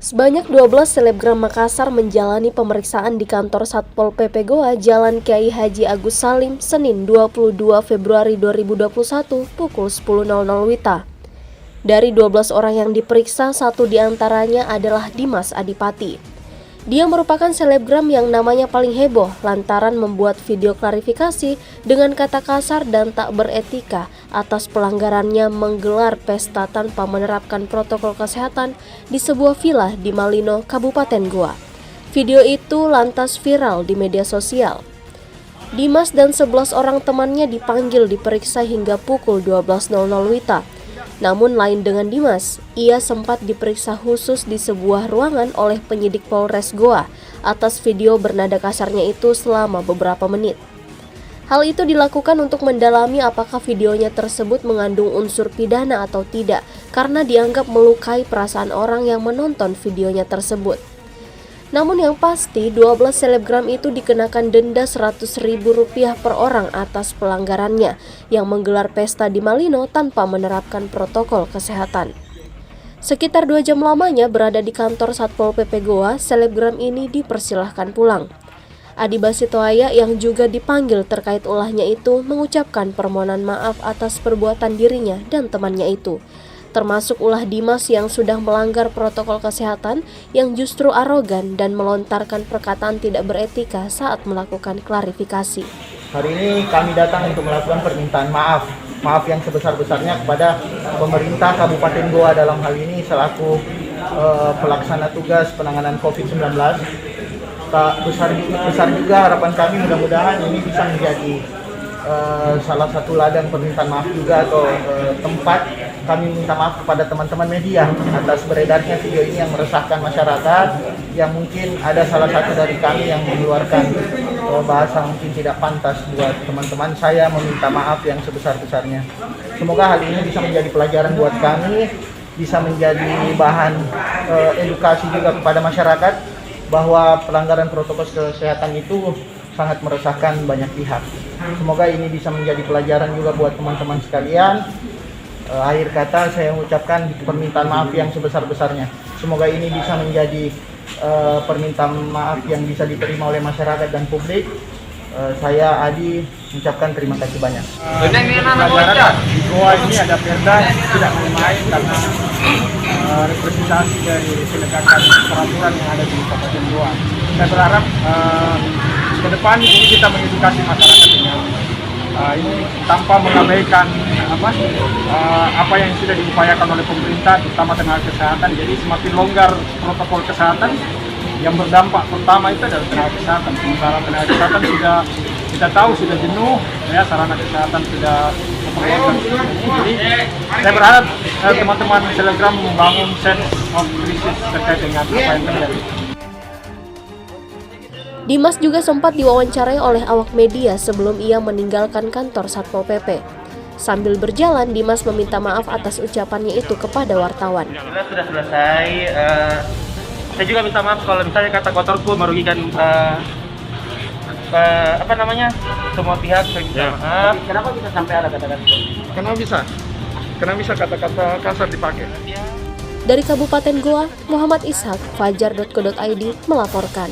Sebanyak 12 selebgram Makassar menjalani pemeriksaan di kantor Satpol PP Goa Jalan Kiai Haji Agus Salim, Senin 22 Februari 2021 pukul 10.00 WITA. Dari 12 orang yang diperiksa, satu diantaranya adalah Dimas Adipati. Dia merupakan selebgram yang namanya paling heboh lantaran membuat video klarifikasi dengan kata kasar dan tak beretika atas pelanggarannya menggelar pesta tanpa menerapkan protokol kesehatan di sebuah villa di Malino, Kabupaten Goa. Video itu lantas viral di media sosial. Dimas dan 11 orang temannya dipanggil diperiksa hingga pukul 12.00 WITA. Namun lain dengan Dimas, ia sempat diperiksa khusus di sebuah ruangan oleh penyidik Polres Goa atas video bernada kasarnya itu selama beberapa menit. Hal itu dilakukan untuk mendalami apakah videonya tersebut mengandung unsur pidana atau tidak, karena dianggap melukai perasaan orang yang menonton videonya tersebut. Namun yang pasti, 12 selebgram itu dikenakan denda Rp100.000 per orang atas pelanggarannya yang menggelar pesta di Malino tanpa menerapkan protokol kesehatan. Sekitar 2 jam lamanya berada di kantor Satpol PP Goa, selebgram ini dipersilahkan pulang. Adi Basitoaya yang juga dipanggil terkait ulahnya itu mengucapkan permohonan maaf atas perbuatan dirinya dan temannya itu, termasuk ulah Dimas yang sudah melanggar protokol kesehatan yang justru arogan dan melontarkan perkataan tidak beretika saat melakukan klarifikasi. Hari ini kami datang untuk melakukan permintaan maaf yang sebesar-besarnya kepada pemerintah Kabupaten Goa dalam hal ini selaku pelaksana tugas penanganan COVID-19. Besar juga harapan kami, mudah-mudahan ini bisa menjadi salah satu ladang permintaan maaf juga atau tempat kami minta maaf kepada teman-teman media atas beredarnya video ini yang meresahkan masyarakat, yang mungkin ada salah satu dari kami yang mengeluarkan bahasa mungkin tidak pantas buat teman-teman. Saya meminta maaf yang sebesar-besarnya. Semoga hal ini bisa menjadi pelajaran buat kami, bisa menjadi bahan edukasi juga kepada masyarakat bahwa pelanggaran protokol kesehatan itu sangat meresahkan banyak pihak. Semoga ini bisa menjadi pelajaran juga buat teman-teman sekalian. Akhir kata saya mengucapkan permintaan maaf yang sebesar-besarnya. Semoga ini bisa menjadi permintaan maaf yang bisa diterima oleh masyarakat dan publik. Saya Adi mengucapkan terima kasih banyak. Pelajaran di Goa ini ada perda tidak main-main karena representasi dari penegakan peraturan yang ada di Kabupaten Goa. Saya berharap ke depan ini kita mengedukasi masyarakat ini tanpa mengabaikan apa yang sudah diupayakan oleh pemerintah, terutama tenaga kesehatan. Jadi semakin longgar protokol kesehatan, yang berdampak pertama itu adalah tenaga kesehatan. Sementara tenaga kesehatan sudah kita tahu sudah jenuh, ya, sarana kesehatan sudah memperlukan. Jadi saya berharap teman-teman selebgram membangun sense of crisis terkait dengan apa yang terjadi. Dimas juga sempat diwawancarai oleh awak media sebelum ia meninggalkan kantor Satpol PP. Sambil berjalan, Dimas meminta maaf atas ucapannya itu kepada wartawan. Sudah selesai. Saya juga minta maaf kalau misalnya kata kotorku merugikan semua pihak. Saya minta maaf. Kenapa bisa sampai ada kata-kata seperti itu? Kenapa bisa kata-kata kasar dipakai? Dari Kabupaten Goa, Muhammad Ishak, Fajar.co.id melaporkan.